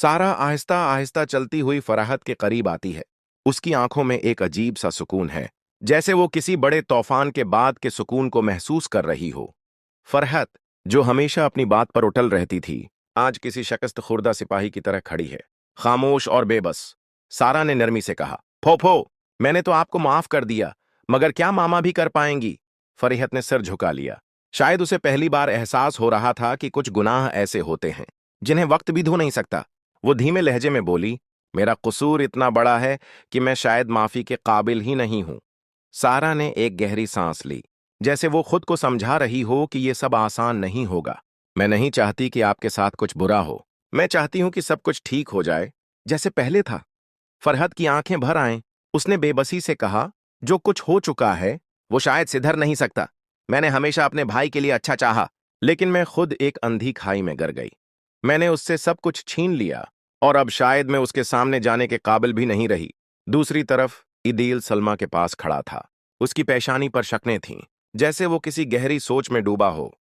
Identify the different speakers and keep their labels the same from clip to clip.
Speaker 1: सारा आहिस्ता आहिस्ता चलती हुई फराहत के करीब आती है। उसकी आंखों में एक अजीब सा सुकून है, जैसे वो किसी बड़े तूफान के बाद के सुकून को महसूस कर रही हो। फरहत, जो हमेशा अपनी बात पर उटल रहती थी, आज किसी शकस्त खुर्दा सिपाही की तरह खड़ी है, खामोश और बेबस। सारा ने नरमी से कहा, फोफो, मैंने तो आपको माफ कर दिया, मगर क्या मामा भी कर पाएंगी? फरीहत ने सिर झुका लिया। शायद उसे पहली बार एहसास हो रहा था कि कुछ गुनाह ऐसे होते हैं जिन्हें वक्त भी धो नहीं सकता। वो धीमे लहजे में बोली, मेरा कसूर इतना बड़ा है कि मैं शायद माफी के काबिल ही नहीं हूं। सारा ने एक गहरी सांस ली, जैसे वो खुद को समझा रही हो कि ये सब आसान नहीं होगा। मैं नहीं चाहती कि आपके साथ कुछ बुरा हो। मैं चाहती हूं कि सब कुछ ठीक हो जाए, जैसे पहले था। फरहत की आंखें भर आएं। उसने बेबसी से कहा, जो कुछ हो चुका है वो शायद सिधर नहीं सकता। मैंने हमेशा अपने भाई के लिए अच्छा चाहा, लेकिन मैं खुद एक अंधी खाई में गिर गई। मैंने उससे सब कुछ छीन लिया और अब शायद मैं उसके सामने जाने के काबिल भी नहीं रही। दूसरी तरफ इदील सलमा के पास खड़ा था। उसकी पेशानी पर शक्नें थीं, जैसे वो किसी गहरी सोच में डूबा हो।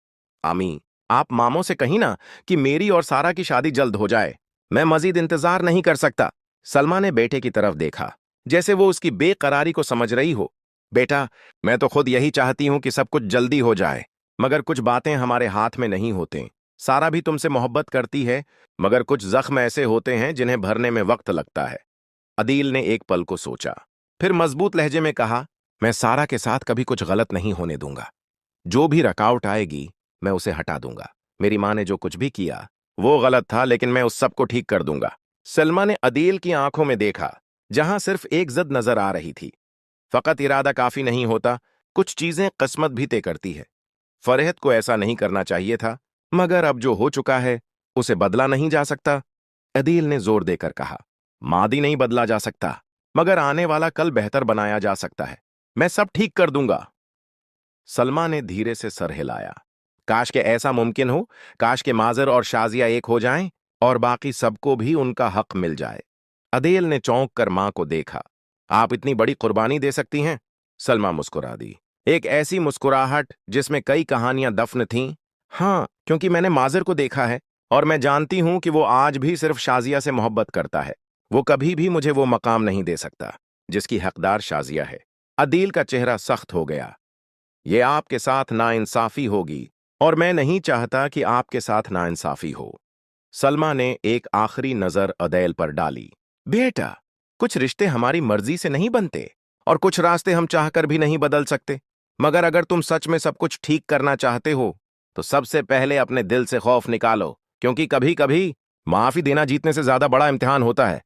Speaker 1: आमी, आप मामों से कही ना कि मेरी और सारा की शादी जल्द हो जाए। मैं मजीद इंतजार नहीं कर सकता। सलमा ने बेटे की तरफ देखा, जैसे वो उसकी बेकरारी को समझ रही हो। बेटा, मैं तो खुद यही चाहती हूं कि सब कुछ जल्दी हो जाए, मगर कुछ बातें हमारे हाथ में नहीं होते। सारा भी तुमसे मोहब्बत करती है, मगर कुछ जख्म ऐसे होते हैं जिन्हें भरने में वक्त लगता है। अदील ने एक पल को सोचा, फिर मजबूत लहजे में कहा, मैं सारा के साथ कभी कुछ गलत नहीं होने दूंगा। जो भी रुकावट आएगी, मैं उसे हटा दूंगा। मेरी माँ ने जो कुछ भी किया, वो गलत था, लेकिन मैं उस सब को ठीक कर दूंगा। सलमा ने अदील की आंखों में देखा, जहां सिर्फ एक जिद नजर आ रही थी। फकत इरादा काफी नहीं होता, कुछ चीजें किस्मत भी तय करती है। फरहत को ऐसा नहीं करना चाहिए था, मगर अब जो हो चुका है उसे बदला नहीं जा सकता। अदील ने जोर देकर कहा, मादी नहीं बदला जा सकता, मगर आने वाला कल बेहतर बनाया जा सकता है। मैं सब ठीक कर दूंगा। सलमा ने धीरे से सर हिलाया। काश के ऐसा मुमकिन हो, काश के माजर और शाजिया एक हो जाएं और बाकी सबको भी उनका हक मिल जाए। अदील ने चौंक कर मां को देखा। आप इतनी बड़ी कुर्बानी दे सकती हैं? सलमा मुस्कुरा दी, एक ऐसी मुस्कुराहट जिसमें कई कहानियां दफन थीं। हाँ, क्योंकि मैंने माजिर को देखा है और मैं जानती हूं कि वो आज भी सिर्फ शाजिया से मोहब्बत करता है। वो कभी भी मुझे वो मकाम नहीं दे सकता जिसकी हकदार शाजिया है। अदील का चेहरा सख्त हो गया। ये आपके साथ नाइंसाफी होगी और मैं नहीं चाहता कि आपके साथ नाइंसाफी हो। सलमा ने एक आखिरी नजर अदैल पर डाली। बेटा, कुछ रिश्ते हमारी मर्जी से नहीं बनते और कुछ रास्ते हम चाहकर भी नहीं बदल सकते। मगर अगर तुम सच में सब कुछ ठीक करना चाहते हो, तो सबसे पहले अपने दिल से खौफ निकालो, क्योंकि कभी कभी माफी देना जीतने से ज्यादा बड़ा इम्तिहान होता है।